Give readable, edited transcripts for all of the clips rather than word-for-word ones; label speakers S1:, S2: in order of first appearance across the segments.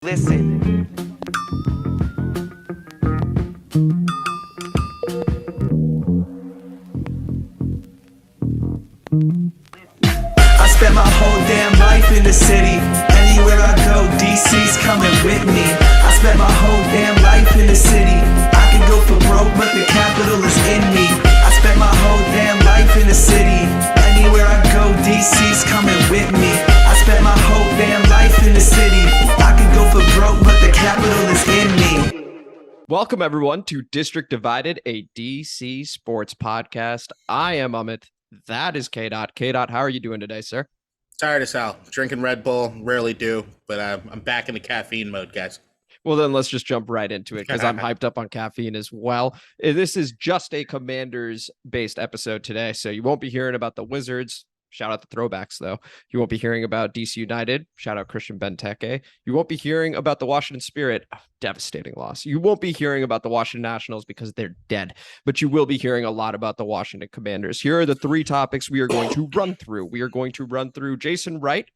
S1: Listen. I spent my whole damn life in the city. Anywhere I go, DC's coming with me. I spent my whole damn life in the city. I could go for broke, but the capital is in me. I spent my whole damn life in the city. Anywhere I go, DC's coming with me. I spent my whole damn life in the city. I could go for broke, but the capital is in me.
S2: Welcome, everyone, to District Divided, a DC sports podcast. I am Amit. That is K-Dot. K-Dot, how are you doing today, sir?
S3: Tired as hell. Drinking Red Bull. Rarely do, but I'm back in the caffeine mode, guys.
S2: Well, then let's just jump right into it because I'm hyped up on caffeine as well. This is just a Commanders-based episode today, so you won't be hearing about the Wizards. Shout out the throwbacks, though. You won't be hearing about DC United. Shout out Christian Benteke. You won't be hearing about the Washington Spirit. Oh, devastating loss. You won't be hearing about the Washington Nationals because they're dead. But you will be hearing a lot about the Washington Commanders. Here are the three topics we are going to run through. We are going to run through Jason Wright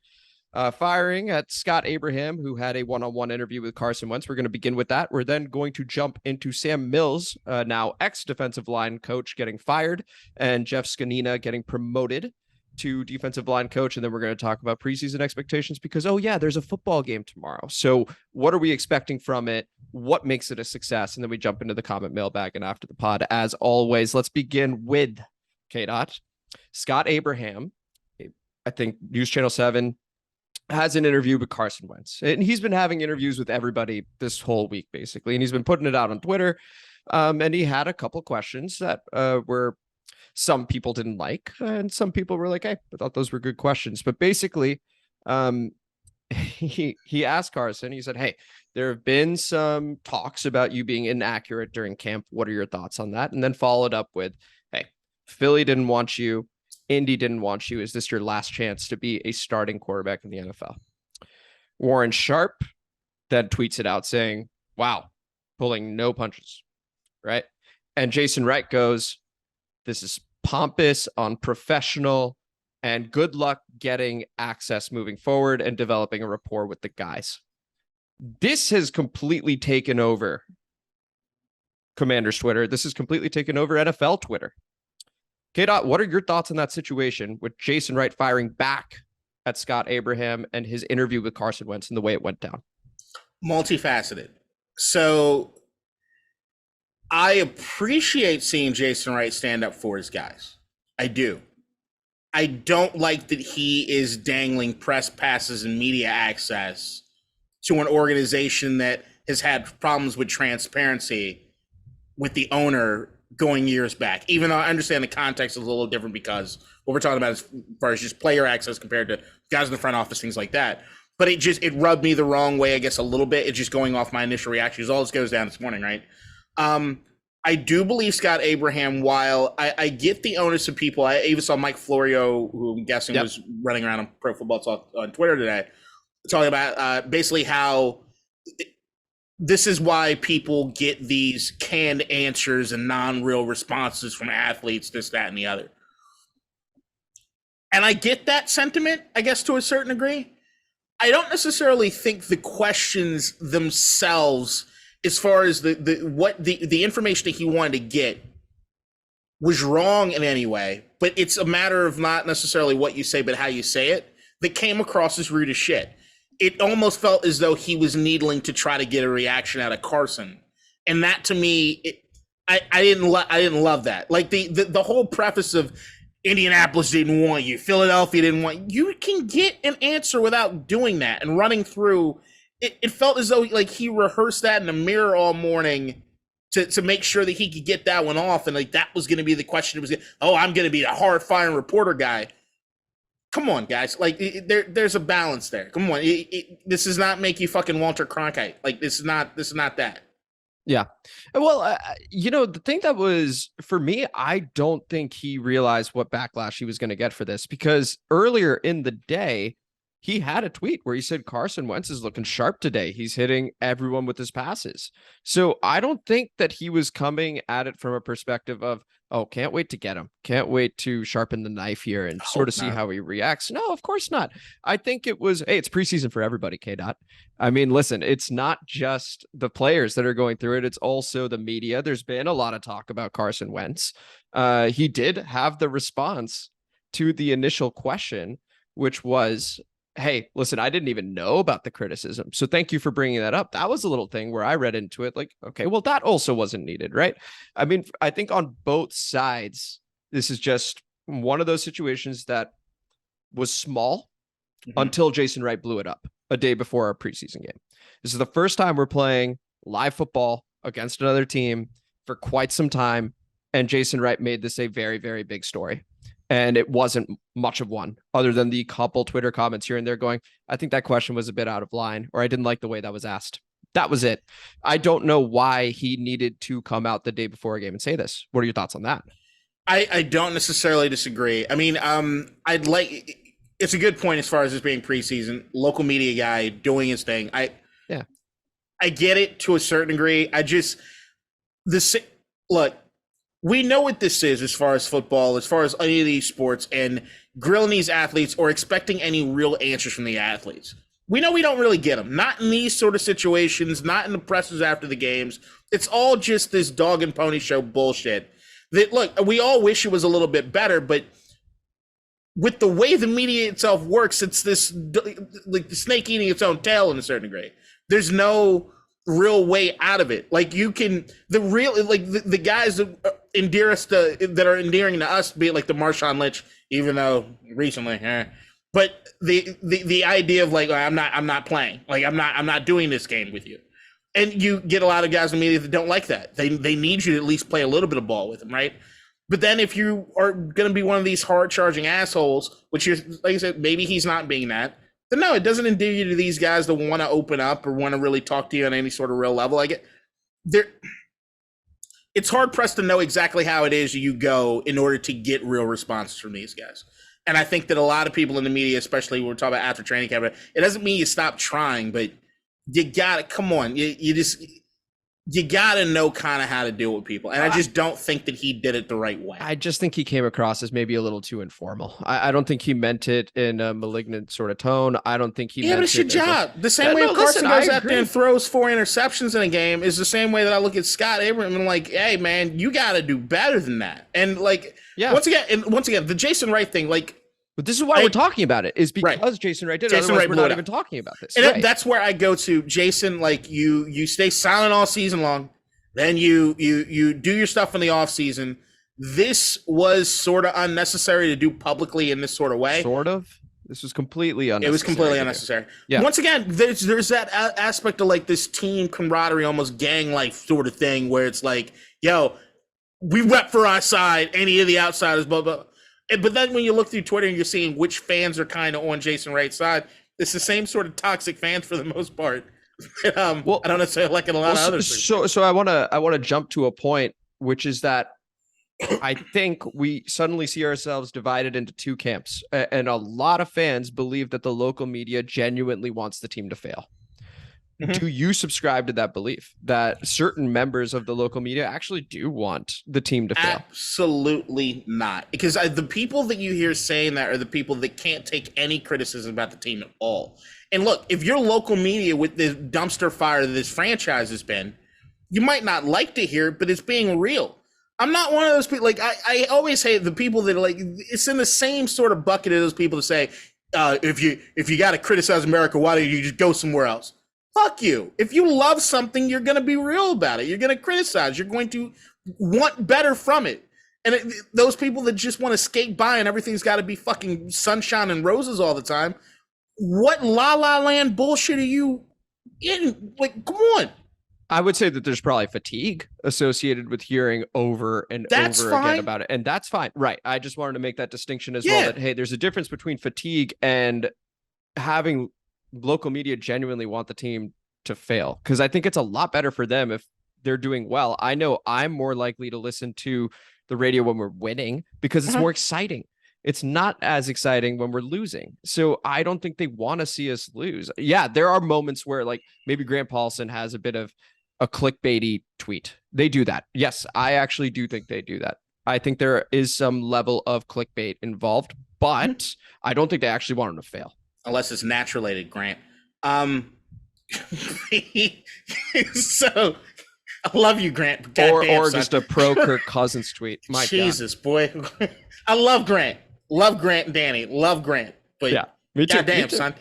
S2: firing at Scott Abraham, who had a one-on-one interview with Carson Wentz. We're going to begin with that. We're then going to jump into Sam Mills, now ex-defensive line coach, getting fired, and Jeff Zgonina getting promoted to defensive line coach. And then we're going to talk about preseason expectations because, oh yeah, there's a football game tomorrow. So what are we expecting from it? What makes it a success? And then we jump into the comment mailbag and after the pod. As always, let's begin with K-Dot. Scott Abraham, I think News Channel 7, has an interview with Carson Wentz. And he's been having interviews with everybody this whole week, basically. And he's been putting it out on Twitter. And he had a couple questions that were some people didn't like, and some people were like, hey, I thought those were good questions. But basically, he asked Carson, he said, hey, there have been some talks about you being inaccurate during camp. What are your thoughts on that? And then followed up with, hey, Philly didn't want you. Indy didn't want you. Is this your last chance to be a starting quarterback in the NFL? Warren Sharp then tweets it out saying, wow, pulling no punches, right? And Jason Wright goes, this is pompous, unprofessional, and good luck getting access moving forward and developing a rapport with the guys. This has completely taken over Commanders Twitter. This has completely taken over NFL Twitter. K-Dot, what are your thoughts on that situation with Jason Wright firing back at Scott Abraham and his interview with Carson Wentz and the way it went down?
S3: Multifaceted. So I appreciate seeing Jason Wright stand up for his guys. I do. I don't like that he is dangling press passes and media access to an organization that has had problems with transparency with the owner going years back, even though I understand the context is a little different because what we're talking about as far as just player access compared to guys in the front office, things like that. But it rubbed me the wrong way, I guess, a little bit. It's just going off my initial reactions. All this goes down this morning, right? I do believe Scott Abraham, while I get the onus of people, I even saw Mike Florio, who I'm guessing was running around on Pro Football Talk on Twitter today, talking about basically how this is why people get these canned answers and non-real responses from athletes, this, that, and the other. And I get that sentiment, I guess, to a certain degree. I don't necessarily think the questions themselves, as far as the information that he wanted to get, was wrong in any way, but it's a matter of not necessarily what you say, but how you say it, that came across as rude as shit. It almost felt as though he was needling to try to get a reaction out of Carson. And that, to me, I didn't love that. Like the whole preface of Indianapolis didn't want you, Philadelphia didn't want you. You can get an answer without doing that and running through. It felt as though like he rehearsed that in the mirror all morning to make sure that he could get that one off. And like that was going to be the question. It was, I'm going to be the hard firing reporter guy. Come on, guys. Like there's a balance there. Come on. This does not make you fucking Walter Cronkite. Like this is not that.
S2: Yeah. Well, the thing that was for me, I don't think he realized what backlash he was going to get for this, because earlier in the day, he had a tweet where he said Carson Wentz is looking sharp today. He's hitting everyone with his passes. So I don't think that he was coming at it from a perspective of, oh, can't wait to get him. Can't wait to sharpen the knife here and sort of see how he reacts. No, of course not. I think it was, hey, it's preseason for everybody, K-Dot. I mean, listen, it's not just the players that are going through it. It's also the media. There's been a lot of talk about Carson Wentz. He did have the response to the initial question, which was, hey, listen, I didn't even know about the criticism. So thank you for bringing that up. That was a little thing where I read into it like, okay, well, that also wasn't needed, right? I mean, I think on both sides, this is just one of those situations that was small until Jason Wright blew it up a day before our preseason game. This is the first time we're playing live football against another team for quite some time. And Jason Wright made this a very, very big story. And it wasn't much of one other than the couple Twitter comments here and there going, I think that question was a bit out of line, or I didn't like the way that was asked. That was it. I don't know why he needed to come out the day before a game and say this. What are your thoughts on that?
S3: I don't necessarily disagree. I mean, it's a good point as far as this being preseason, local media guy doing his thing. I get it to a certain degree. Look, we know what this is as far as football, as far as any of these sports, and grilling these athletes or expecting any real answers from the athletes. We know we don't really get them. Not in these sort of situations, not in the presses after the games. It's all just this dog and pony show bullshit. That, look, we all wish it was a little bit better, but with the way the media itself works, it's this, like the snake eating its own tail in a certain degree. There's no real way out of it. Like the guys that endear us that are endearing to us, be it like the Marshawn Lynch, even though recently, but the idea of like, I'm not playing, like I'm not doing this game with you, and you get a lot of guys in the media that don't like that. They need you to at least play a little bit of ball with them, right? But then if you are going to be one of these hard charging assholes, which you're, like I said, maybe he's not being that. But no, it doesn't endear you to these guys that want to open up or want to really talk to you on any sort of real level. It's hard pressed to know exactly how it is you go in order to get real responses from these guys. And I think that a lot of people in the media, especially when we're talking about after training camp, it doesn't mean you stop trying, but you got to, come on, you got to know kind of how to deal with people. And I just don't think that he did it the right way.
S2: I just think he came across as maybe a little too informal. I don't think he meant it in a malignant sort of tone. I don't think he meant it. Yeah, but
S3: it's your job. The same way Carson goes out there and throws 4 interceptions in a game is the same way that I look at Scott Abrams and I'm like, hey, man, you got to do better than that. And like, once again, the Jason Wright thing, like,
S2: but this is why we're talking about it, is because Jason Wright did it. Otherwise, we're not even talking about this.
S3: And that's where I go to, Jason, like you stay silent all season long. Then you do your stuff in the off season. This was sort of unnecessary to do publicly in this sort of way.
S2: Sort of? This was completely unnecessary.
S3: It was completely unnecessary.
S2: Yeah.
S3: Once again, there's that aspect of like this team camaraderie, almost gang life sort of thing where it's like, yo, we rep for our side, any of the outsiders, blah, blah. But then when you look through Twitter and you're seeing which fans are kind of on Jason Wright's side, it's the same sort of toxic fans for the most part. Well, I don't necessarily like it a lot of others.
S2: So I want to jump to a point, which is that I think we suddenly see ourselves divided into two camps, and a lot of fans believe that the local media genuinely wants the team to fail. Mm-hmm. Do you subscribe to that belief that certain members of the local media actually do want the team to fail?
S3: Absolutely not. Because the people that you hear saying that are the people that can't take any criticism about the team at all. And look, if your local media with the dumpster fire that this franchise has been, you might not like to hear it, but it's being real. I'm not one of those people. Like I always hate the people that are like, it's in the same sort of bucket as those people that say, if you got to criticize America, why don't you just go somewhere else? Fuck you. If you love something, you're going to be real about it. You're going to criticize. You're going to want better from it. And those people that just want to skate by and everything's got to be fucking sunshine and roses all the time. What La La Land bullshit are you in? Like, come on.
S2: I would say that there's probably fatigue associated with hearing over and over again about it. And that's fine. Right. I just wanted to make that distinction as well, that, hey, there's a difference between fatigue and having local media genuinely want the team to fail. Because I think it's a lot better for them if they're doing well. I know I'm more likely to listen to the radio when we're winning because it's more exciting. It's not as exciting when we're losing. So I don't think they want to see us lose. Yeah, there are moments where like maybe Grant Paulson has a bit of a clickbaity tweet. They do that. Yes, I actually do think they do that. I think there is some level of clickbait involved, but I don't think they actually want him to fail.
S3: Unless it's naturalated, Grant. So I love you, Grant.
S2: Or just a pro Kirk Cousins tweet. My
S3: Jesus, boy. I love Grant. Love Grant and Danny. Love Grant. But
S2: yeah, me too.
S3: Goddamn, son.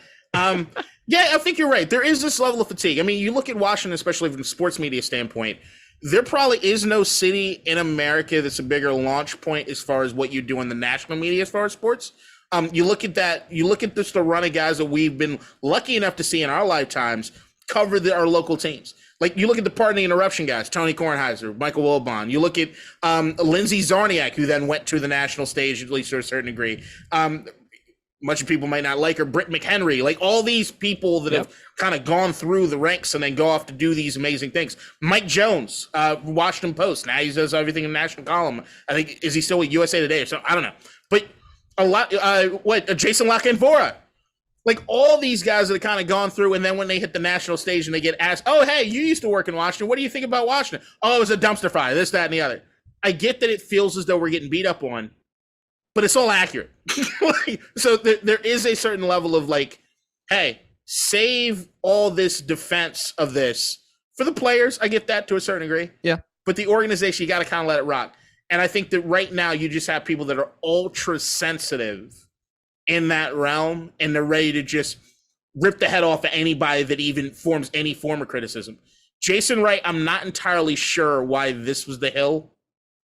S3: Yeah, I think you're right. There is this level of fatigue. I mean, you look at Washington, especially from a sports media standpoint, there probably is no city in America that's a bigger launch point as far as what you do in the national media as far as sports. You look at that, you look at the run of guys that we've been lucky enough to see in our lifetimes cover our local teams. Like you look at the Pardon the Interruption guys, Tony Kornheiser, Michael Wilbon. You look at Lindsey Zarniak, who then went to the national stage, at least to a certain degree. Much of people might not like her, Britt McHenry, like all these people that have kind of gone through the ranks and then go off to do these amazing things. Mike Jones, Washington Post. Now he does everything in national column. I think, is he still with USA Today or something? I don't know. But a lot, Jason Lockenvora. Like all these guys that have kind of gone through, and then when they hit the national stage and they get asked, oh, hey, you used to work in Washington. What do you think about Washington? Oh, it was a dumpster fire, this, that, and the other. I get that it feels as though we're getting beat up on, but it's all accurate. So there is a certain level of like, hey, save all this defense of this for the players. I get that to a certain degree.
S2: Yeah.
S3: But the organization, you got to kind of let it rock. And I think that right now you just have people that are ultra sensitive in that realm, and they're ready to just rip the head off of anybody that even forms any form of criticism. Jason Wright, I'm not entirely sure why this was the hill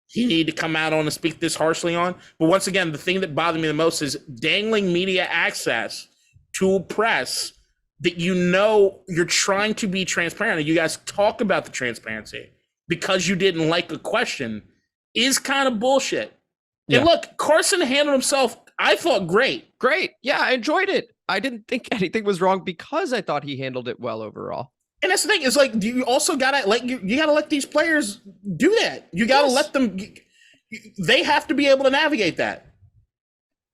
S3: he needed to come out on and speak this harshly on. But once again, the thing that bothered me the most is dangling media access to press that you know you're trying to be transparent. And you guys talk about the transparency because you didn't like a question is kind of bullshit. Yeah. And look, Carson handled himself, I thought, great.
S2: Yeah, I enjoyed it. I didn't think anything was wrong because I thought he handled it well overall.
S3: And that's the thing. It's like, you also gotta like you gotta let these players do that. You gotta let them. They have to be able to navigate that.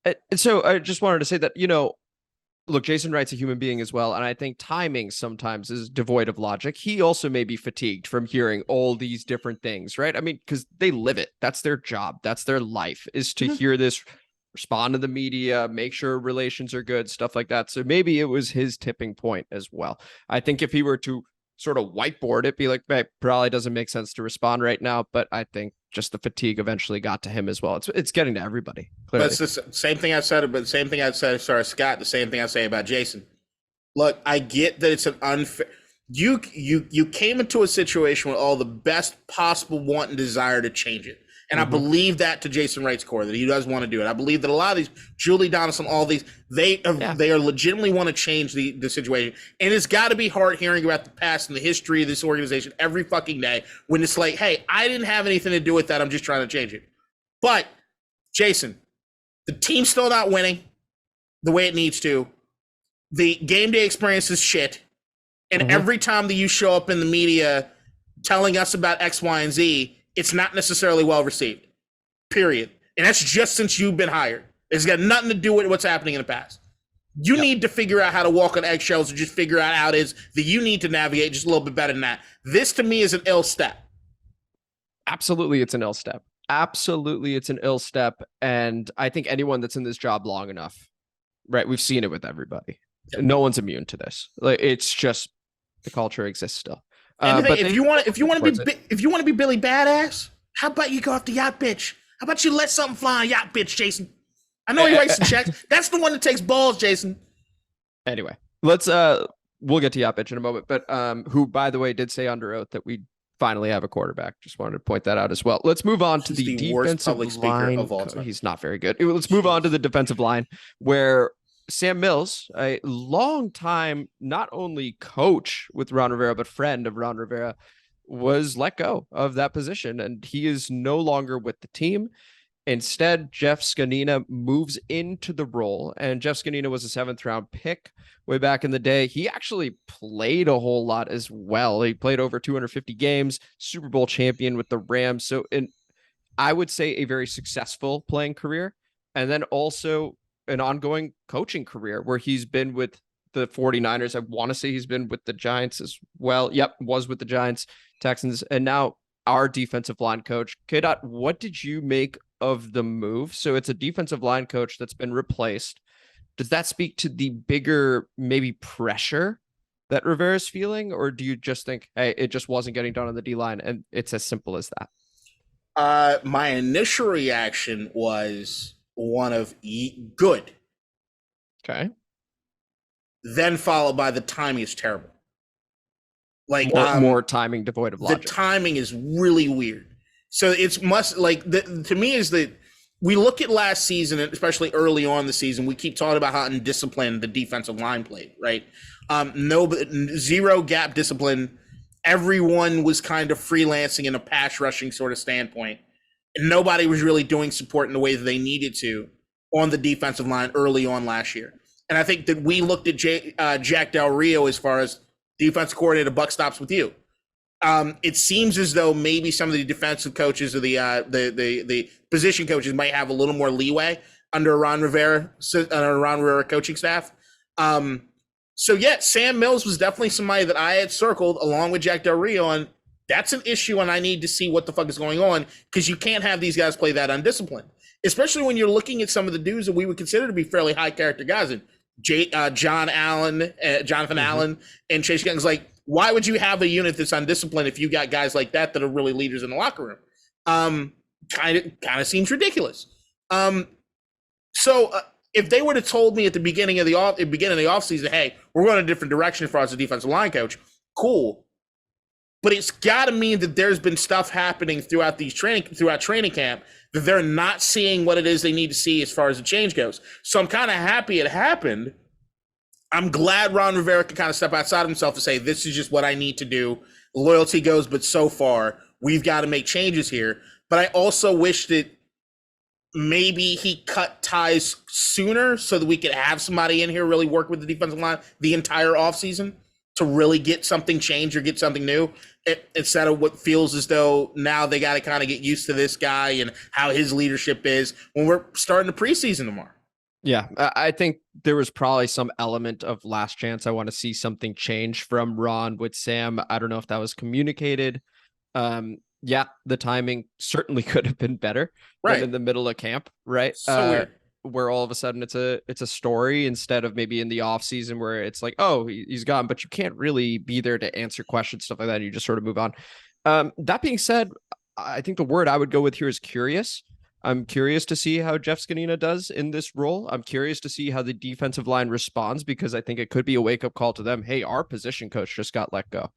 S2: And so I just wanted to say that, you know, look, Jason Wright's a human being as well, and I think timing sometimes is devoid of logic. He also may be fatigued from hearing all these different things, right? I mean, because they live it. That's their job. That's their life, is to hear this, respond to the media, make sure relations are good, stuff like that. So maybe it was his tipping point as well. I think if he were to sort of whiteboard it, be like, hey, probably doesn't make sense to respond right now, but I think just the fatigue eventually got to him as well. It's getting to everybody. Clearly.
S3: But it's the same thing I said, but the same thing I said, sorry, Scott, the same thing I say about Jason. Look, I get that it's an unfair. You came into a situation with all the best possible want and desire to change it. And I believe that to Jason Wright's core, that he does want to do it. I believe that a lot of these, Julie Donaldson, all these, they are legitimately want to change the situation. And it's got to be hard hearing about the past and the history of this organization every fucking day when it's like, hey, I didn't have anything to do with that. I'm just trying to change it. But, Jason, the team's still not winning the way it needs to. The game day experience is shit. And every time that you show up in the media telling us about X, Y, and Z, it's not necessarily well received, period. And that's just since you've been hired. It's got nothing to do with what's happening in the past. You need to figure out how to walk on eggshells and just figure out how it is that you need to navigate just a little bit better than that. This, to me, is an ill step.
S2: Absolutely, it's an ill step. Absolutely, it's an ill step. And I think anyone that's in this job long enough, right? We've seen it with everybody. Yep. No one's immune to this. Like, it's just the culture exists still.
S3: But if you want to be Billy Badass, how about you go off the yacht bitch? How about you let something fly on yacht bitch, Jason? I know he writes some checks. That's the one that takes balls, Jason.
S2: Anyway, let's we'll get to yacht bitch in a moment. But who, by the way, did say under oath that we finally have a quarterback. Just wanted to point that out as well. Let's move on to the defensive line.
S3: Of all time.
S2: He's not very good. Let's move on to the defensive line, where Sam Mills, a long time, not only coach with Ron Rivera, but friend of Ron Rivera, was let go of that position. And he is no longer with the team. Instead, Jeff Zgonina moves into the role. And Jeff Zgonina was a 7th round pick way back in the day. He actually played a whole lot as well. He played over 250 games, Super Bowl champion with the Rams. So I would say a very successful playing career. and then also an ongoing coaching career where he's been with the 49ers. I want to say he's been with the Giants as well. Yep, was with the Giants, Texans, and now our defensive line coach. K-Dot, what did you make of the move? So it's a defensive line coach that's been replaced. Does that speak to the bigger maybe pressure that Rivera's feeling, or do you just think, hey, it just wasn't getting done on the D-line and it's as simple as
S3: that? My initial reaction was one of good.
S2: Okay.
S3: Then followed by the timing is terrible. Like
S2: more timing devoid of logic.
S3: The timing is really weird. So it's to me is that we look at last season, especially early on in the season, we keep talking about how undisciplined the defensive line played, right? Zero gap discipline. Everyone was kind of freelancing in a pass rushing sort of standpoint. And nobody was really doing support in the way that they needed to on the defensive line early on last year. And I think that we looked at Jack Del Rio as far as defensive coordinator, buck stops with you. It seems as though maybe some of the defensive coaches or the position coaches might have a little more leeway under Ron Rivera coaching staff. So yeah, Sam Mills was definitely somebody that I had circled along with Jack Del Rio, and that's an issue, and I need to see what the fuck is going on, because you can't have these guys play that undisciplined, especially when you're looking at some of the dudes that we would consider to be fairly high character guys. And Jonathan Allen, and Chase Young's like, why would you have a unit that's undisciplined if you got guys like that are really leaders in the locker room? Kind of seems ridiculous. So if they would have told me at the beginning of the offseason, hey, we're going a different direction as far as the defensive line coach, cool. But it's got to mean that there's been stuff happening throughout training camp that they're not seeing what it is they need to see as far as the change goes. So I'm kind of happy it happened. I'm glad Ron Rivera can kind of step outside himself and say, this is just what I need to do. Loyalty goes, but so far, we've got to make changes here. But I also wish that maybe he cut ties sooner so that we could have somebody in here really work with the defensive line the entire offseason to really get something changed or get something new, instead of what feels as though now they got to kind of get used to this guy and how his leadership is when we're starting the preseason tomorrow.
S2: Yeah, I think there was probably some element of last chance. I want to see something change from Ron with Sam. I don't know if that was communicated. Yeah, the timing certainly could have been better than in the middle of camp, right?
S3: So weird.
S2: Where all of a sudden it's a story instead of maybe in the off season where it's like, oh, he's gone, but you can't really be there to answer questions, stuff like that. And you just sort of move on. That being said, I think the word I would go with here is curious. I'm curious to see how Jeff Zgonina does in this role. I'm curious to see how the defensive line responds, because I think it could be a wake-up call to them. Hey, our position coach just got let go.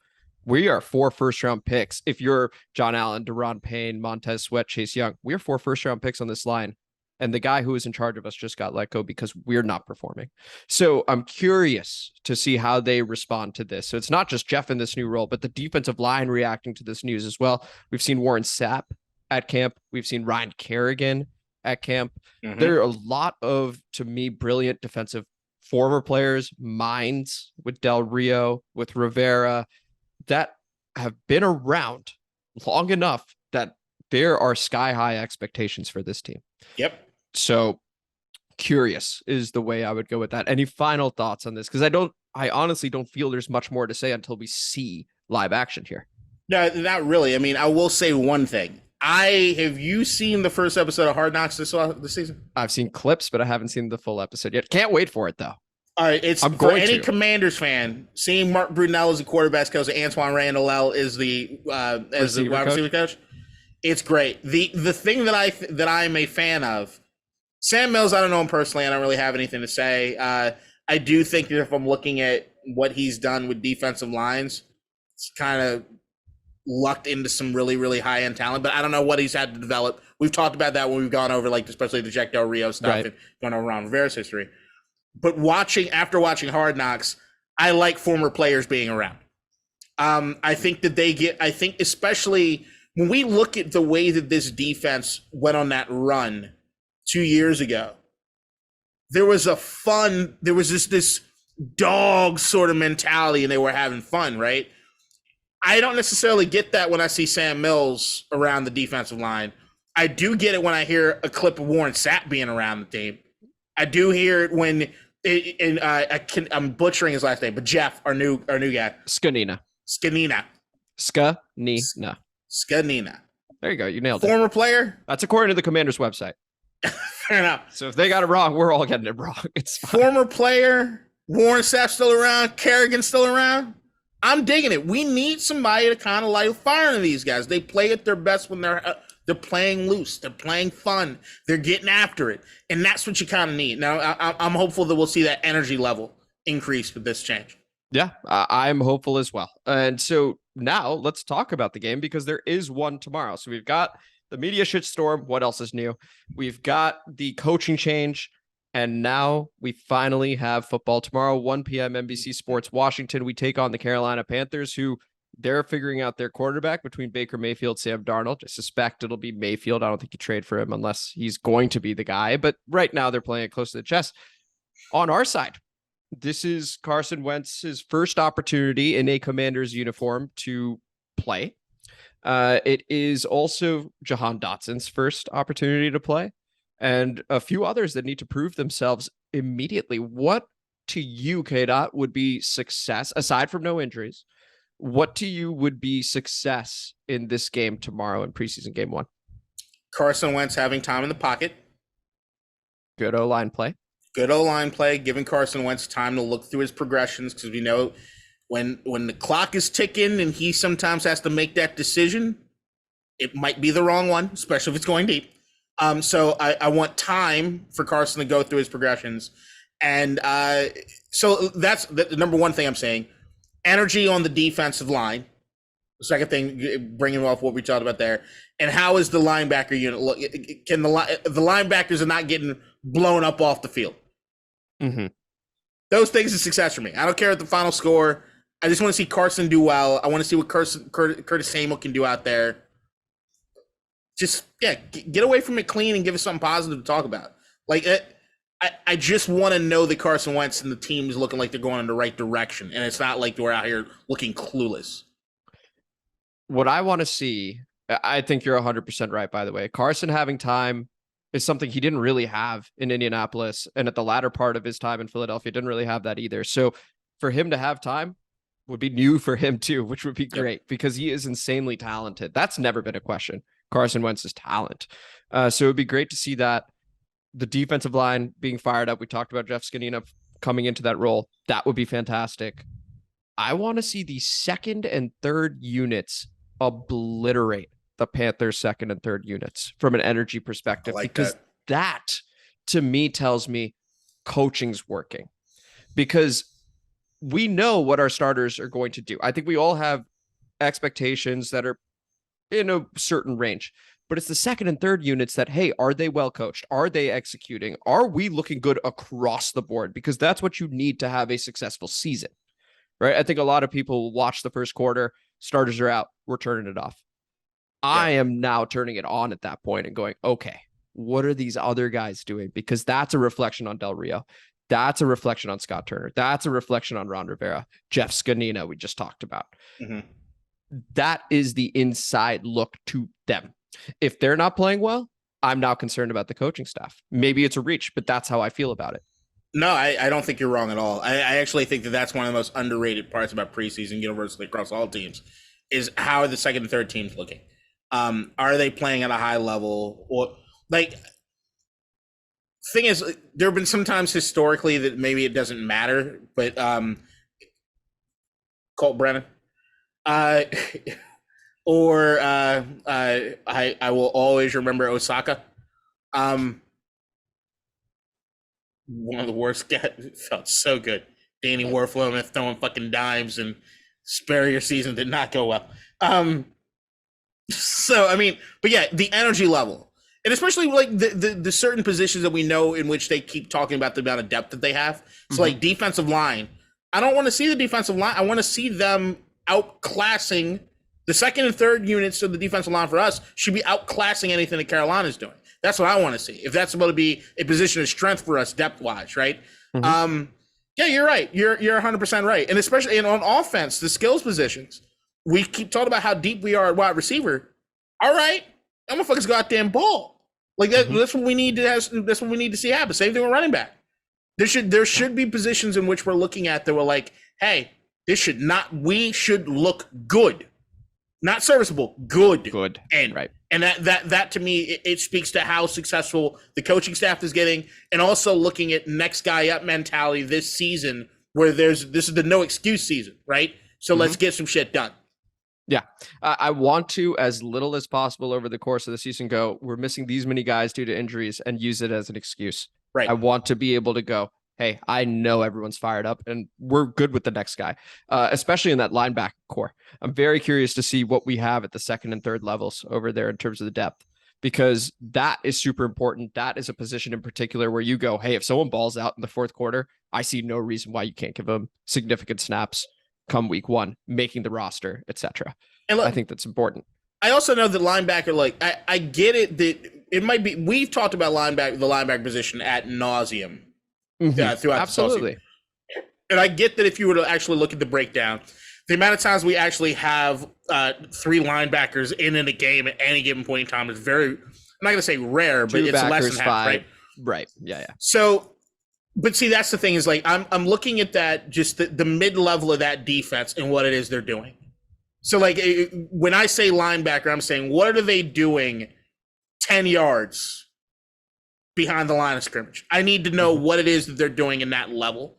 S2: We are 4 first-round picks. If you're John Allen, Deron Payne, Montez Sweat, Chase Young, we're 4 first-round picks on this line. And the guy who is in charge of us just got let go because we're not performing. So I'm curious to see how they respond to this. So it's not just Jeff in this new role, but the defensive line reacting to this news as well. We've seen Warren Sapp at camp. We've seen Ryan Kerrigan at camp. Mm-hmm. There are a lot of, to me, brilliant defensive former players, minds with Del Rio, with Rivera, that have been around long enough that there are sky-high expectations for this team.
S3: Yep.
S2: So curious is the way I would go with that. Any final thoughts on this? Because I honestly don't feel there's much more to say until we see live action here.
S3: No, not really. I mean, I will say one thing. Have you seen the first episode of Hard Knocks this season?
S2: I've seen clips, but I haven't seen the full episode yet. Can't wait for it though.
S3: All right, for any Commanders fan, seeing Mark Brunell as the quarterback's coach, Antoine Randall is the wide receiver coach. It's great. The thing that I'm a fan of, Sam Mills, I don't know him personally. I don't really have anything to say. I do think that if I'm looking at what he's done with defensive lines, it's kind of lucked into some really, really high-end talent, but I don't know what he's had to develop. We've talked about that when we've gone over, like, especially the Jack Del Rio stuff, right, and gone over Ron Rivera's history. But after watching Hard Knocks, I like former players being around. I think especially when we look at the way that this defense went on that run 2 years ago, there was this dog sort of mentality, and they were having fun, right? I don't necessarily get that when I see Sam Mills around the defensive line. I do get it when I hear a clip of Warren Sapp being around the team. I do hear it when I'm butchering his last name, but Jeff, our new guy,
S2: Zgonina. There you go. You nailed it.
S3: Former player.
S2: That's according to the Commanders website.
S3: Fair enough.
S2: So if they got it wrong, we're all getting it wrong. It's fine.
S3: Former player. Warren Sapp still around. Kerrigan still around. I'm digging it. We need somebody to kind of light a fire in these guys. They play at their best when they're playing loose. They're playing fun. They're getting after it. And that's what you kind of need. Now, I'm hopeful that we'll see that energy level increase with this change.
S2: Yeah, I'm hopeful as well. And so now let's talk about the game because there is one tomorrow. So we've got the media shitstorm. What else is new? We've got the coaching change. And now we finally have football tomorrow, 1 p.m. NBC Sports Washington. We take on the Carolina Panthers, who they're figuring out their quarterback between Baker Mayfield, Sam Darnold. I suspect it'll be Mayfield. I don't think you trade for him unless he's going to be the guy. But right now they're playing it close to the chest. On our side, this is Carson Wentz's first opportunity in a Commander's uniform to play. It is also Jahan Dotson's first opportunity to play. And a few others that need to prove themselves immediately. What to you, K-Dot, would be success, aside from no injuries? What to you would be success in this game tomorrow in preseason game 1?
S3: Carson Wentz having time in the pocket.
S2: Good O-line play.
S3: Good O-line play, giving Carson Wentz time to look through his progressions, because we know when the clock is ticking and he sometimes has to make that decision, it might be the wrong one, especially if it's going deep. So I want time for Carson to go through his progressions. And so that's the number one thing I'm saying. Energy on the defensive line. The second thing, bringing off what we talked about there. And how is the linebacker unit look? Can the linebackers are not getting blown up off the field?
S2: Mm-hmm.
S3: Those things are success for me. I don't care what the final score. I just want to see Carson do well. I want to see what Curtis Samuel can do out there. Just, get away from it clean and give us something positive to talk about. Like, I just want to know that Carson Wentz and the team is looking like they're going in the right direction, and it's not like we're out here looking clueless.
S2: What I want to see, I think you're 100% right, by the way. Carson having time is something he didn't really have in Indianapolis, and at the latter part of his time in Philadelphia, didn't really have that either. So for him to have time would be new for him too, which would be great because he is insanely talented. That's never been a question. Carson Wentz's talent. So it would be great to see that. The defensive line being fired up. We talked about Jeff Zgonina coming into that role. That would be fantastic. I want to see the second and third units obliterate the Panthers' second and third units from an energy perspective, because that to me tells me coaching's working, because we know what our starters are going to do. I think we all have expectations that are in a certain range, but it's the second and third units that, hey, are they well coached? Are they executing? Are we looking good across the board? Because that's what you need to have a successful season, right? I think a lot of people will watch the first quarter, starters are out, we're turning it off. I am now turning it on at that point and going, okay, what are these other guys doing? Because that's a reflection on Del Rio. That's a reflection on Scott Turner. That's a reflection on Ron Rivera, Jeff Zgonina, we just talked about. Mm-hmm. That is the inside look to them. If they're not playing well, I'm now concerned about the coaching staff. Maybe it's a reach, but that's how I feel about it.
S3: No, I don't think you're wrong at all. I actually think that that's one of the most underrated parts about preseason universally across all teams is how are the second and third teams looking? Are they playing at a high level? Or like, thing is, there have been some times historically that maybe it doesn't matter, but Colt Brennan, or I will always remember Osaka. One of the worst guys. Felt so good. Danny Werflow throwing fucking dimes, and spare your season did not go well. So I mean, but yeah, the energy level, and especially like the certain positions that we know in which they keep talking about the amount of depth that they have. So like defensive line, I don't want to see the defensive line. I want to see them outclassing the second and third units of the defensive line. For us, should be outclassing anything that Carolina's doing. That's what I want to see. If that's supposed to be a position of strength for us depth-wise, right? Yeah, you're right. You're 100% right. And especially on offense, the skills positions, we keep talking about how deep we are at wide receiver. All right. That motherfuckers go out there and ball. Like that's what we need to have. That's what we need to see happen. Same thing with running back. There should be positions in which we're looking at that we're like, hey, we should look good. Not serviceable, good.
S2: Good.
S3: And
S2: right.
S3: And that to me, it speaks to how successful the coaching staff is getting, and also looking at next guy up mentality this season, where this is the no excuse season, right? So let's get some shit done.
S2: Yeah. I want to, as little as possible over the course of the season, go, we're missing these many guys due to injuries, and use it as an excuse.
S3: Right.
S2: I want to be able to go, hey, I know everyone's fired up and we're good with the next guy, especially in that linebacker core. I'm very curious to see what we have at the second and third levels over there in terms of the depth, because that is super important. That is a position in particular where you go, hey, if someone balls out in the fourth quarter, I see no reason why you can't give them significant snaps come week one, making the roster, etc. And I think that's important.
S3: I also know that linebacker, like, I get it that it might be, we've talked about the linebacker position ad nauseum. Throughout
S2: Absolutely.
S3: The and I get that if you were to actually look at the breakdown, the amount of times we actually have three linebackers in a game at any given point in time is very, I'm not going to say rare, but it's less than half, right?
S2: Right. Yeah.
S3: So, but see, that's the thing is, like, I'm looking at that, just the mid-level of that defense and what it is they're doing. So, like, when I say linebacker, I'm saying, what are they doing 10 yards behind the line of scrimmage? I need to know what it is that they're doing in that level.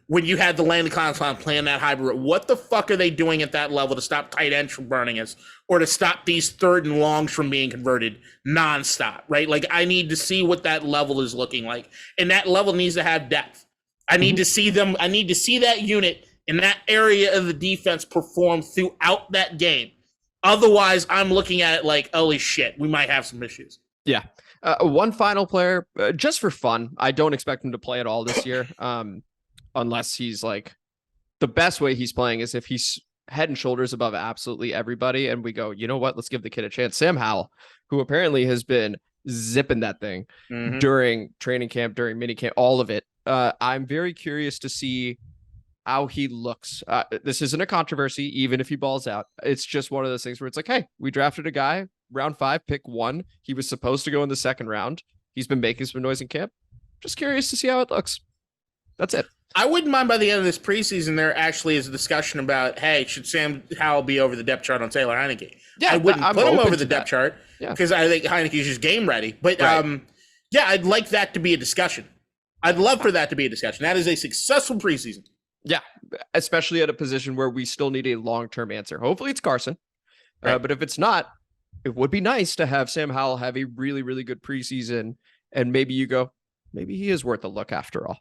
S3: When you had the Landon Collins playing that hybrid, what the fuck are they doing at that level to stop tight ends from burning us, or to stop these third and longs from being converted nonstop, right? Like, I need to see what that level is looking like, and that level needs to have depth. I need to see them. I need to see that unit in that area of the defense perform throughout that game. Otherwise, I'm looking at it like, holy shit, we might have some issues.
S2: Yeah. One final player, just for fun. I don't expect him to play at all this year, unless he's like, the best way he's playing is if he's head and shoulders above absolutely everybody, and we go, you know what, let's give the kid a chance. Sam Howell, who apparently has been zipping that thing during training camp, during minicamp, all of it. I'm very curious to see how he looks. This isn't a controversy, even if he balls out. It's just one of those things where it's like, hey, we drafted a guy, round 5, pick 1. He was supposed to go in the second round. He's been making some noise in camp. Just curious to see how it looks. That's it.
S3: I wouldn't mind by the end of this preseason there actually is a discussion about, hey, should Sam Howell be over the depth chart on Taylor Heineke?
S2: Yeah,
S3: I wouldn't put him over the depth
S2: that.
S3: chart because I think Heineke's just game ready. But yeah, I'd like that to be a discussion. I'd love for that to be a discussion. That is a successful preseason.
S2: Yeah, especially at a position where we still need a long-term answer. Hopefully it's Carson. Right. But if it's not, it would be nice to have Sam Howell have a really, really good preseason. And maybe you go, maybe he is worth a look after all.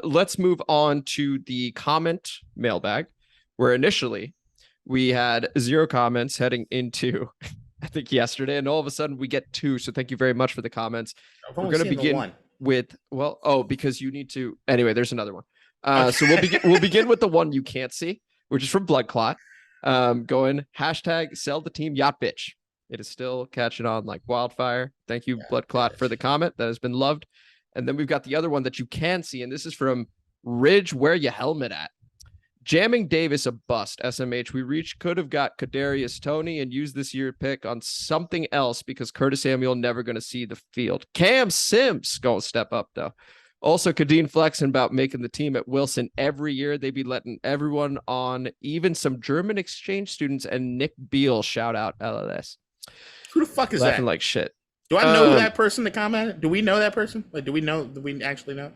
S2: Let's move on to the comment mailbag, where initially we had 0 comments heading into, I think, yesterday. And all of a sudden we get 2. So thank you very much for the comments.
S3: We're going to begin
S2: with, because you need to. Anyway, there's another one. So we'll begin with the one you can't see, which is from Blood Clot. Going hashtag sell the team yacht bitch. It is still catching on like wildfire. Thank you, Blood Clot, for the comment. That has been loved. And then we've got the other one that you can see, and this is from Ridge. Wear your helmet at. Jamming Davis a bust. SMH. We could have got Kadarius Toney and used this year pick on something else because Curtis Samuel never going to see the field. Cam Sims going to step up though. Also, Kadeen flexing about making the team at Wilson every year. They be letting everyone on, even some German exchange students, and Nick Beal. Shout out LLS.
S3: Who the fuck is
S2: Laughing
S3: that?
S2: like shit.
S3: Do I know that person that commented? Do we know that person? Like, do we actually know?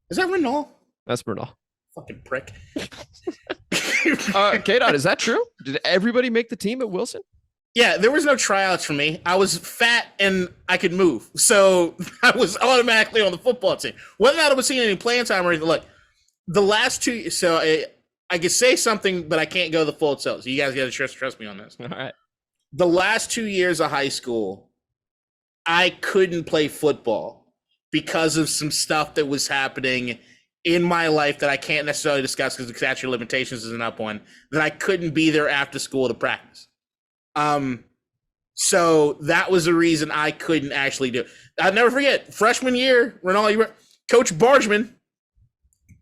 S3: Is that Renault?
S2: That's Renault.
S3: Fucking prick.
S2: K-Dot, is that true? Did everybody make the team at Wilson?
S3: Yeah, there was no tryouts for me. I was fat and I could move. So I was automatically on the football team. Whether or not I was seeing any playing time or anything, look, the last 2, so I could say something, but I can't go the full itself. So you guys got to trust me on this.
S2: All right.
S3: The last 2 years of high school, I couldn't play football because of some stuff that was happening in my life that I can't necessarily discuss because the statute of limitations isn't up on, that I couldn't be there after school to practice. So that was the reason I couldn't actually do it. I'll never forget, freshman year, Coach Bargeman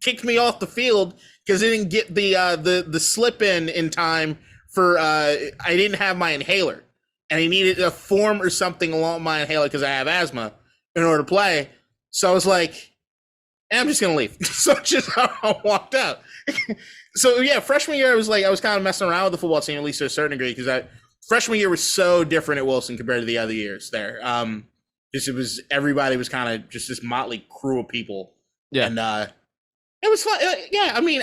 S3: kicked me off the field because they didn't get the slip in time for I didn't have my inhaler, and I needed a form or something along my inhaler because I have asthma in order to play. So I was like, I'm just gonna leave. So just I walked out. So yeah, freshman year I was kind of messing around with the football team, at least to a certain degree, because freshman year was so different at Wilson compared to the other years there. Everybody was kind of just this motley crew of people. Yeah, and it was fun. Yeah, I mean,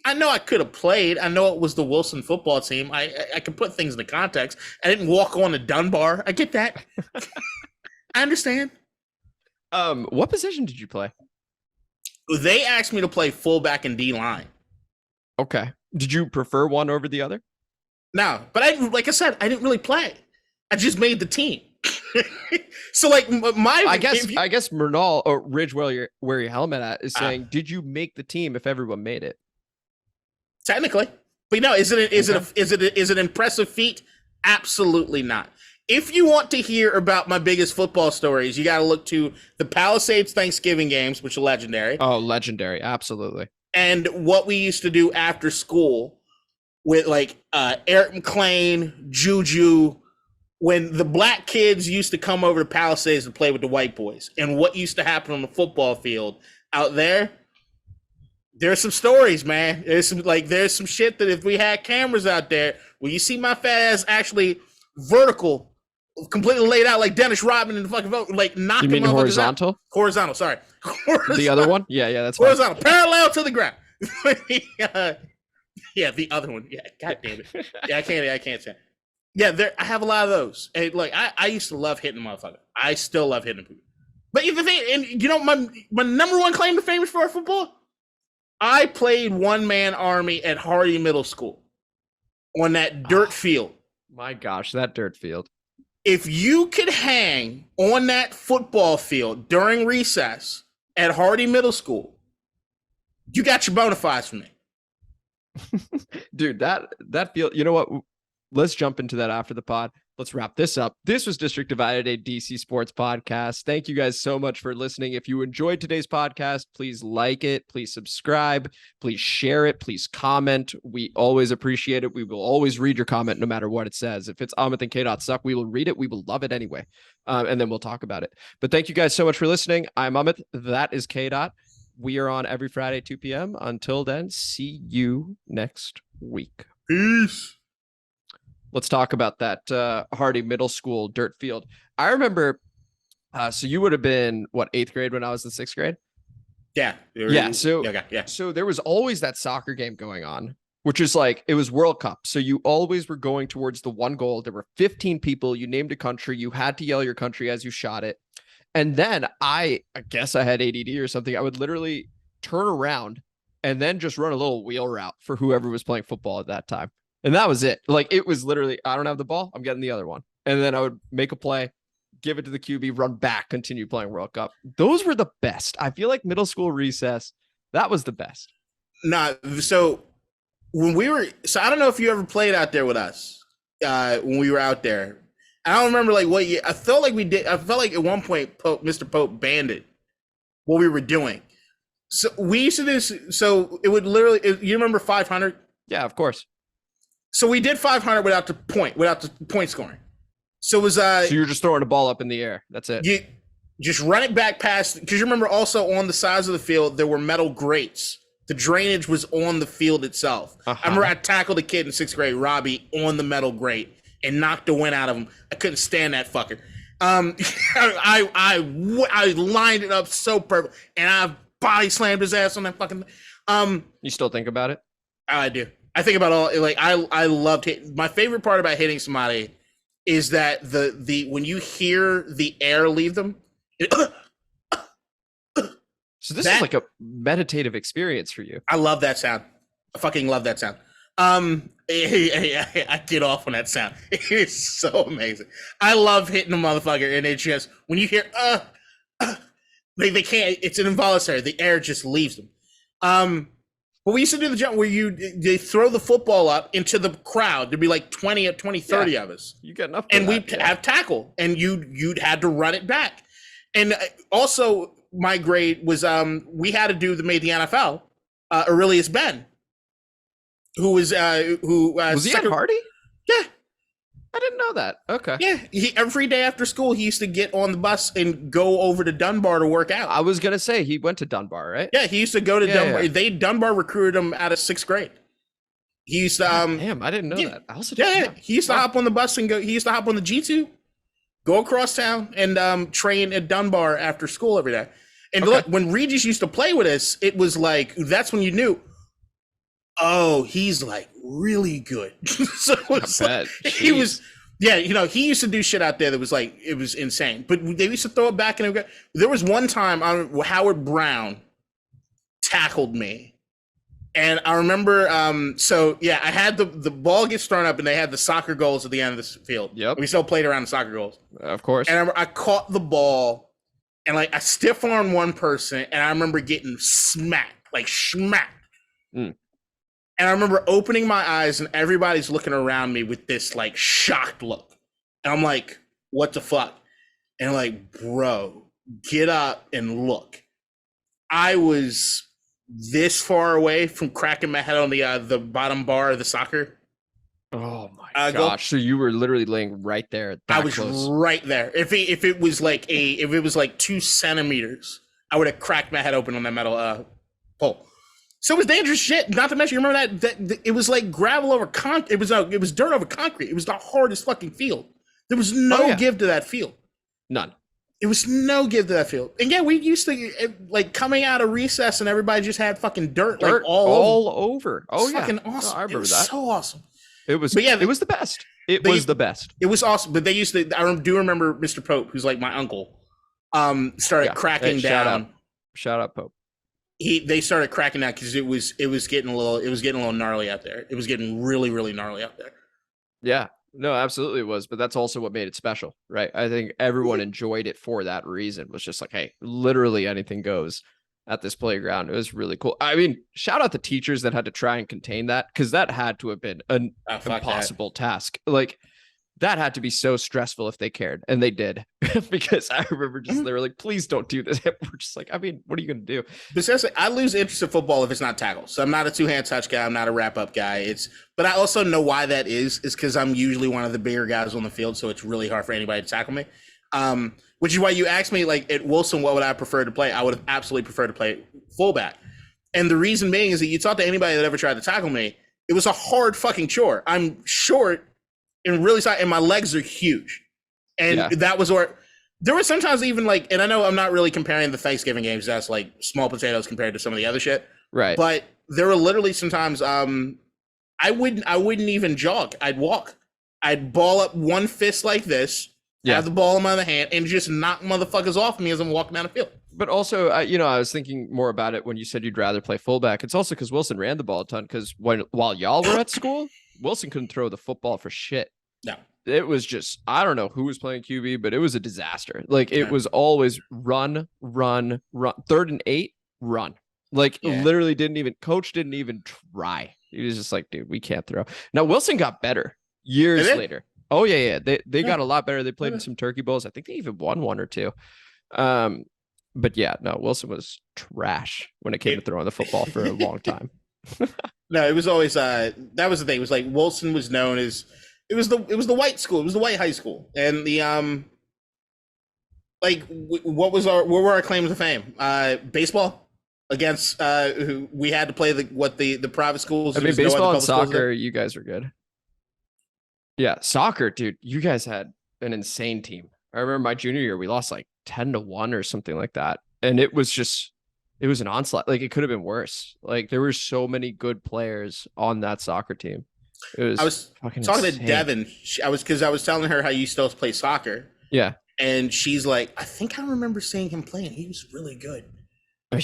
S3: I know I could have played. I know it was the Wilson football team. I could put things into context. I didn't walk on to Dunbar. I get that. I understand.
S2: What position did you play?
S3: They asked me to play fullback and D line.
S2: Okay. Did you prefer one over the other?
S3: No, but like I said, I didn't really play. I just made the team. So like I guess
S2: Murnau or Ridge, where your helmet at, is saying, did you make the team if everyone made it?
S3: Technically, but no, is it an impressive feat? Absolutely not. If you want to hear about my biggest football stories, you got to look to the Palisades Thanksgiving games, which are legendary.
S2: Oh, legendary. Absolutely.
S3: And what we used to do after school with like Eric McLean, Juju, when the black kids used to come over to Palisades to play with the white boys, and what used to happen on the football field out there. There's some stories, man. There's some shit that if we had cameras out there, where you see my fat ass actually vertical, completely laid out like Dennis Rodman in the fucking vote, like knocking.
S2: You mean horizontal?
S3: Horizontal, sorry.
S2: The other one? Yeah, that's
S3: horizontal, fine. Parallel to the ground. Yeah, the other one. Yeah, god damn it. Yeah, I can't say. Yeah, I have a lot of those. And like I used to love hitting motherfucker. I still love hitting people. But the thing, and you know, my number one claim to fame for football, I played one-man army at Hardy Middle School on that dirt field.
S2: My gosh, that dirt field.
S3: If you could hang on that football field during recess at Hardy Middle School, you got your bona fides from me.
S2: Dude, that field, you know what? Let's jump into that after the pod. Let's wrap this up. This was District Divided, a DC Sports podcast. Thank you guys so much for listening. If you enjoyed today's podcast, please like it. Please subscribe. Please share it. Please comment. We always appreciate it. We will always read your comment no matter what it says. If it's Amit and K. Suck, we will read it. We will love it anyway. And then we'll talk about it. But thank you guys so much for listening. I'm Amit. That is K. We are on every Friday, 2 p.m. Until then, see you next week.
S3: Peace.
S2: Let's talk about that Hardy Middle School dirt field. I remember, so you would have been, what, 8th grade when I was in 6th grade?
S3: Yeah.
S2: So there was always that soccer game going on, which is like, it was World Cup. So you always were going towards the one goal. There were 15 people. You named a country. You had to yell your country as you shot it. And then I guess I had ADD or something. I would literally turn around and then just run a little wheel route for whoever was playing football at that time. And that was it. Like, it was literally, I don't have the ball, I'm getting the other one. And then I would make a play, give it to the QB, run back, continue playing World Cup. Those were the best. I feel like middle school recess, that was the best.
S3: So I don't know if you ever played out there with us when we were out there. I don't remember like what year. I felt like we did. I felt like at one point Mr. Pope banned it, what we were doing. So we used to do this. So it would literally, you remember 500?
S2: Yeah, of course.
S3: So we did 500 without the point scoring. So it was
S2: so you're just throwing the ball up in the air. That's it.
S3: You just run it back past, because you remember also on the sides of the field there were metal grates. The drainage was on the field itself. I remember I tackled a kid in 6th grade, Robbie, on the metal grate and knocked the wind out of him. I couldn't stand that fucker. I lined it up so perfect, and I body slammed his ass on that fucking.
S2: You still think about it?
S3: I do. I think about all, like, I loved hitting. My favorite part about hitting somebody is that the when you hear the air leave them.
S2: So this is like a meditative experience for you.
S3: I love that sound. I fucking love that sound. I get off on that sound. It is so amazing. I love hitting a motherfucker, and it's just when you hear they can't. It's an involuntary. The air just leaves them. But we used to do the jump where they throw the football up into the crowd. There'd be like 20, 30 of us.
S2: You get enough.
S3: And we'd have tackle, and you'd had to run it back. And also, my grade was we had to do made the NFL, Aurelius Ben. who was
S2: Was he on Hardy?
S3: Yeah.
S2: I didn't know that. Okay.
S3: Yeah, every day after school, he used to get on the bus and go over to Dunbar to work out.
S2: I was going to say he went to Dunbar, right?
S3: Yeah, he used to go to Dunbar. Yeah. Dunbar recruited him out of 6th grade. He used to
S2: damn, I didn't know that. I also
S3: he used to hop on the bus and go. He used to hop on the G2, go across town and train at Dunbar after school every day. And look, when Regis used to play with us, it was like that's when you knew. Oh, he's like really good. So he was, yeah, he used to do shit out there that was like, it was insane. But they used to throw it back and there was one time Howard Brown tackled me. And I remember, I had the ball gets thrown up and they had the soccer goals at the end of the field.
S2: Yep.
S3: We still played around the soccer goals.
S2: Of course.
S3: And I caught the ball and like I stiff armed one person and I remember getting smacked. And I remember opening my eyes and everybody's looking around me with this like shocked look. And I'm like, what the fuck? And I'm like, bro, get up and look. I was this far away from cracking my head on the bottom bar of the soccer.
S2: Oh my gosh. So you were literally laying right there.
S3: I was close. Right there. If it was like 2 centimeters, I would have cracked my head open on that metal pole. So it was dangerous shit. Not to mention, you remember that it was like gravel over concrete. It was dirt over concrete. It was the hardest fucking field. There was no give to that field.
S2: None.
S3: It was no give to that field. And yeah, we used to like coming out of recess and everybody just had fucking dirt like all over.
S2: Oh yeah,
S3: fucking awesome.
S2: I remember that.
S3: So awesome.
S2: It was. But yeah, it was the best. It was the best.
S3: It was awesome. But they used to. I do remember Mr. Pope, who's like my uncle, started cracking down.
S2: Shout out Pope.
S3: They started cracking down because it was getting a little gnarly out there. It was getting really, really gnarly out there.
S2: Yeah, no, absolutely it was. But that's also what made it special, right? I think everyone enjoyed it for that reason. It was just like, hey, literally anything goes at this playground. It was really cool. I mean, shout out the teachers that had to try and contain that because that had to have been an impossible task. Like that had to be so stressful if they cared, and they did. Because I remember just they were like, please don't do this. We're just like, I mean, what are you gonna do?
S3: But seriously, I lose interest in football if it's not tackles. So I'm not a 2-hand touch guy, I'm not a wrap-up guy. But I also know why that is because I'm usually one of the bigger guys on the field, so it's really hard for anybody to tackle me. Which is why you asked me, like, at Wilson, what would I prefer to play? I would have absolutely preferred to play fullback. And the reason being is that you talk to anybody that ever tried to tackle me, it was a hard fucking chore. I'm short and really sorry, and my legs are huge. And that was where there was sometimes even like, and I know I'm not really comparing the Thanksgiving games, that's like small potatoes compared to some of the other shit.
S2: Right.
S3: But there were literally sometimes I wouldn't even jog. I'd walk. I'd ball up one fist like this, have the ball in my other hand, and just knock motherfuckers off me as I'm walking down the field.
S2: But also, I was thinking more about it when you said you'd rather play fullback. It's also because Wilson ran the ball a ton. Because while y'all were at school, Wilson couldn't throw the football for shit.
S3: No,
S2: it was just I don't know who was playing QB, but it was a disaster. Like it was always run, 3rd and 8, run. Like literally coach didn't even try. He was just like, dude, we can't throw. Now Wilson got better years later. Oh yeah. They got a lot better. They played in some turkey bowls. I think they even won 1 or 2. But yeah, no, Wilson was trash when it came to throwing the football for a long time.
S3: No, it was always that was the thing. It was like Wilson was known as it was the white school. It was the white high school, and the what were our claims to fame? Baseball against who we had to play the private schools.
S2: I mean, baseball and soccer, you guys are good. Yeah, soccer, dude, you guys had an insane team. I remember my junior year, we lost like 10-1 or something like that. And it was an onslaught. Like it could have been worse. Like there were so many good players on that soccer team. I was talking insane.
S3: To Devin. I was telling her how you still play soccer.
S2: Yeah.
S3: And she's like, I think I remember seeing him playing. He was really good.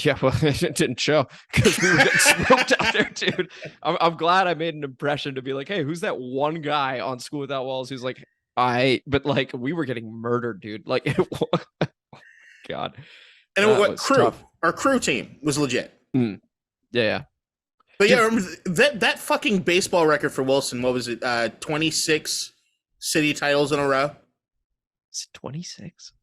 S2: Yeah, well, it didn't show because we were getting smoked out there, dude. I'm glad I made an impression to be like, hey, who's that one guy on School Without Walls who's like, but like we were getting murdered, dude. Like, oh my God.
S3: And what crew? Tough. Our crew team was legit.
S2: Yeah.
S3: But yeah, remember that fucking baseball record for Wilson. What was it? 26 city titles in a row.
S2: Is it 26?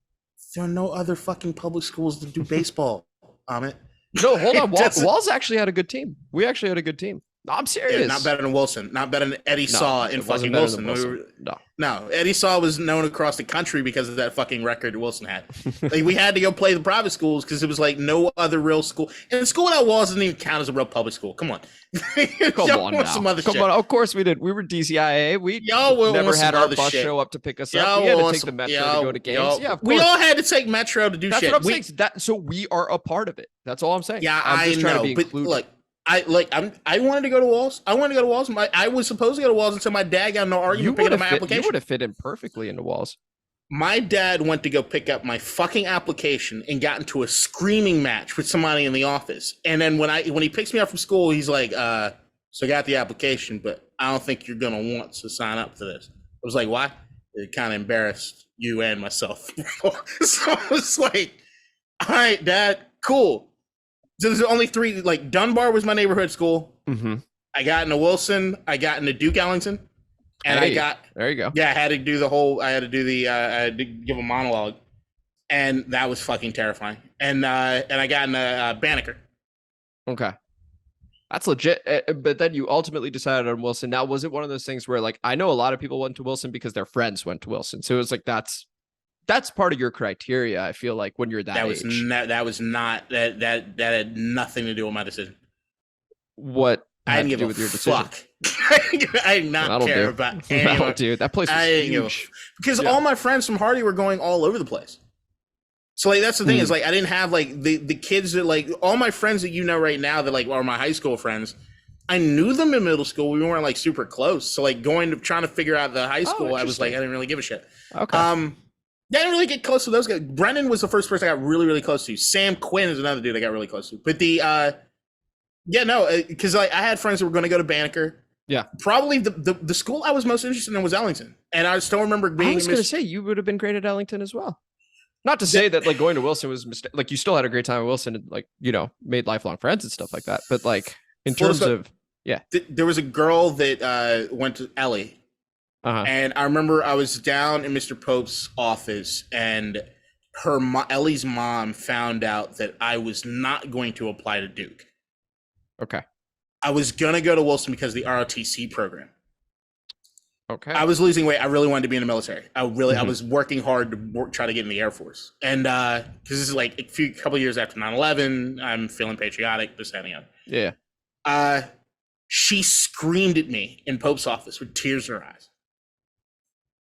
S3: There are no other fucking public schools that do baseball. Amit.
S2: No, hold on. Walls actually had a good team. We actually had a good team. No, I'm serious.
S3: Yeah, not better than Wilson. Not better than Eddie Saw in fucking Wilson. No, Eddie Saw was known across the country because of that fucking record Wilson had. Like, we had to go play the private schools because it was like no other real school. And the school at Walls doesn't even count as a real public school. Come on.
S2: Come on now. Come on. Of course we did. We were DCIA. We never had our bus show up to pick us up. We had to take the Metro to go to games. Yeah, of course.
S3: We all had to take Metro to do shit.
S2: That's what I'm saying. So we are a part of it. That's all I'm saying.
S3: Yeah, I'm just trying to be included. Look, I wanted to go to Walls. I was supposed to go to Walls until my dad got in an argument picking up my application.
S2: You would have fit in perfectly into Walls.
S3: My dad went to go pick up my fucking application and got into a screaming match with somebody in the office. And then when he picks me up from school, he's like, so I got the application, but I don't think you're going to want to sign up for this. I was like, why? It kind of embarrassed you and myself. So I was like, all right, Dad, cool. So there's only 3, like Dunbar was my neighborhood school.
S2: Mm-hmm.
S3: I got into Wilson. I got into Duke Ellington. And
S2: there you go.
S3: Yeah, I had to give a monologue. And that was fucking terrifying. And I got into Banneker.
S2: Okay. That's legit. But then you ultimately decided on Wilson. Now, was it one of those things where, like, I know a lot of people went to Wilson because their friends went to Wilson. So it was like, that's part of your criteria. I feel like when you're that age.
S3: That had nothing to do with my decision.
S2: What
S3: I didn't
S2: give
S3: a
S2: with your decision?
S3: Fuck. I did not care about anyone.
S2: No, dude, that place was huge.
S3: Because all my friends from Hardy were going all over the place. So like that's the thing is like I didn't have like the kids that like all my friends that you know right now that like are my high school friends. I knew them in middle school. We weren't like super close. So like trying to figure out the high school, I was like I didn't really give a shit.
S2: Okay.
S3: I didn't really get close to those guys. Brendan was the first person I got really, really close to. Sam Quinn is another dude I got really close to. But because like I had friends that were going to go to Banneker.
S2: Yeah.
S3: Probably the school I was most interested in was Ellington. And I still remember being.
S2: I was going to say you would have been great at Ellington as well. Not to say that like going to Wilson was a mistake. Like you still had a great time at Wilson and like, you know, made lifelong friends and stuff like that. But like in terms of,
S3: there was a girl that went to Ellie.
S2: Uh-huh.
S3: And I remember I was down in Mr. Pope's office and Ellie's mom found out that I was not going to apply to Duke.
S2: Okay.
S3: I was going to go to Wilson because of the ROTC program.
S2: Okay.
S3: I was losing weight. I really wanted to be in the military. I was working hard to try to get in the Air Force. And because this is like a couple years after 9/11, I'm feeling patriotic, this, that, and the other.
S2: Yeah.
S3: She screamed at me in Pope's office with tears in her eyes.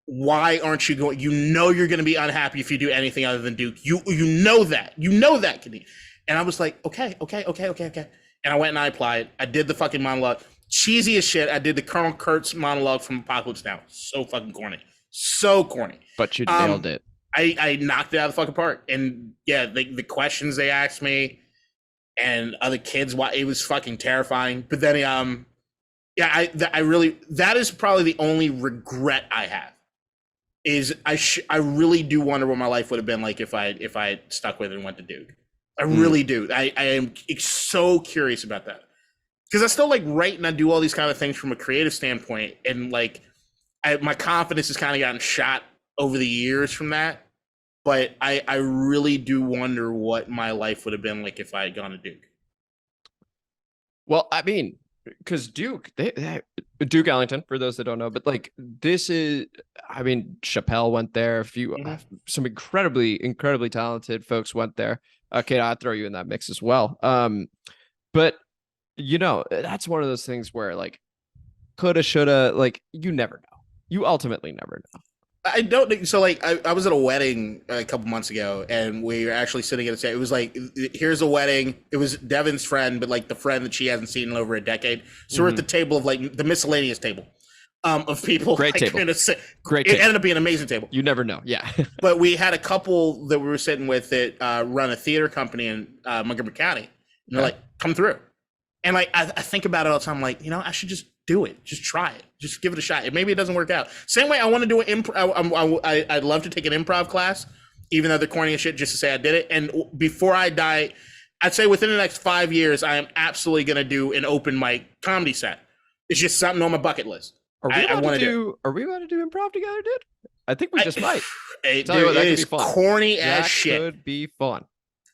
S3: Why aren't you going? You know you're going to be unhappy if you do anything other than Duke. You know that. You know that, Kenny. And I was like, okay. And I went and I applied. I did the fucking monologue. Cheesy as shit. I did the Colonel Kurtz monologue from Apocalypse Now. So fucking corny. So corny.
S2: But you nailed it.
S3: I knocked it out of the fucking park. And yeah, the questions they asked me and other kids, it was fucking terrifying. But then, that is probably the only regret I have. Is I really do wonder what my life would have been like if I had stuck with it and went to Duke. I really do. I am so curious about that because I still like write and I do all these kind of things from a creative standpoint, and like my confidence has kind of gotten shot over the years from that. But I really do wonder what my life would have been like if I had gone to Duke.
S2: Well, I mean, because Duke, Duke Ellington, for those that don't know, but like this is, I mean, Chappelle went there. Some incredibly talented folks went there. Okay, I'd throw you in that mix as well. But you know, that's one of those things where like coulda, shoulda, like you never know. You ultimately never know.
S3: I don't think so. Like I was at a wedding a couple months ago, and we were actually sitting at a table. It was like, here's a wedding. It was Devin's friend, but like the friend that she hasn't seen in over a decade. So we're at the table of like the miscellaneous table of people.
S2: Great table. Great table.
S3: It ended up being an amazing table.
S2: You never know. Yeah.
S3: But we had a couple that we were sitting with that run a theater company in Montgomery County. And they're like, come through. And like I think about it all the time. Like, you know, I should just do it. Just try it. Just give it a shot. Maybe it doesn't work out. Same way I want to do an improv. I'd love to take an improv class, even though they're corny as shit, just to say I did it. And before I die, I'd say within the next 5 years, I am absolutely going to do an open mic comedy set. It's just something on my bucket list.
S2: Are we about to do improv together, dude? I think we just might.
S3: It is corny as shit.
S2: That could be fun.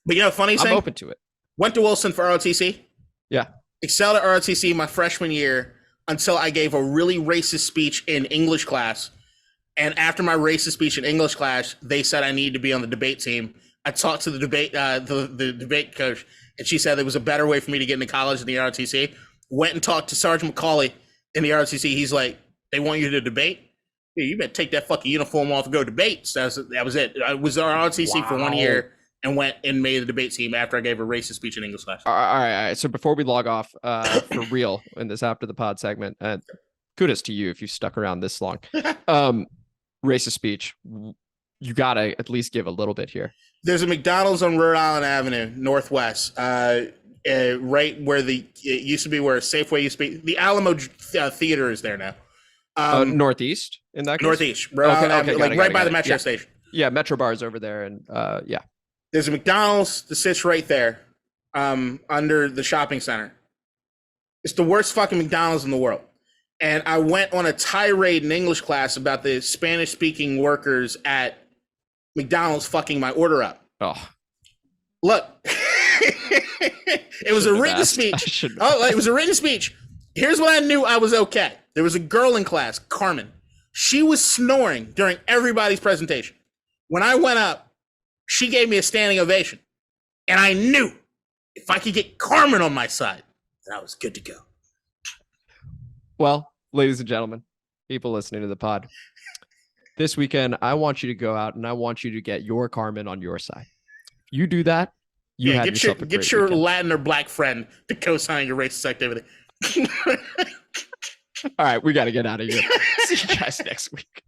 S3: But you know, funny thing?
S2: I'm open to it.
S3: Went to Wilson for ROTC.
S2: Yeah.
S3: excelled at ROTC my freshman year until I gave a really racist speech in English class. And after my racist speech in English class, they said I needed to be on the debate team. I talked to the debate coach, and she said there was a better way for me to get into college than the ROTC. Went and talked to Sergeant McCauley in the ROTC. He's like, they want you to debate? Yeah, you better take that fucking uniform off and go debate. So that was it. I was on ROTC for 1 year and went and made the debate team after I gave a racist speech in English class.
S2: All right. So before we log off for real in this After the Pod segment, kudos to you if you stuck around this long. Racist speech, you got to at least give a little bit here.
S3: There's a McDonald's on Rhode Island Avenue, Northwest, right where it used to be where Safeway used to be. The Alamo Theater is there now.
S2: Northeast in that case?
S3: Northeast, Rhode Island Avenue, right by the Metro station.
S2: Yeah, Metro Bar's over there, and yeah.
S3: There's a McDonald's that sits right there, under the shopping center. It's the worst fucking McDonald's in the world. And I went on a tirade in English class about the Spanish-speaking workers at McDonald's fucking my order up.
S2: Oh,
S3: look, it was a written speech. It was a written speech. Here's what I knew I was okay. There was a girl in class, Carmen. She was snoring during everybody's presentation. When I went up, she gave me a standing ovation. And I knew if I could get Carmen on my side, then I was good to go.
S2: Well, ladies and gentlemen, people listening to the pod, this weekend, I want you to go out and I want you to get your Carmen on your side. You do that,
S3: get your Latin or black friend to co-sign your racist activity.
S2: All right, we got to get out of here. See you guys next week.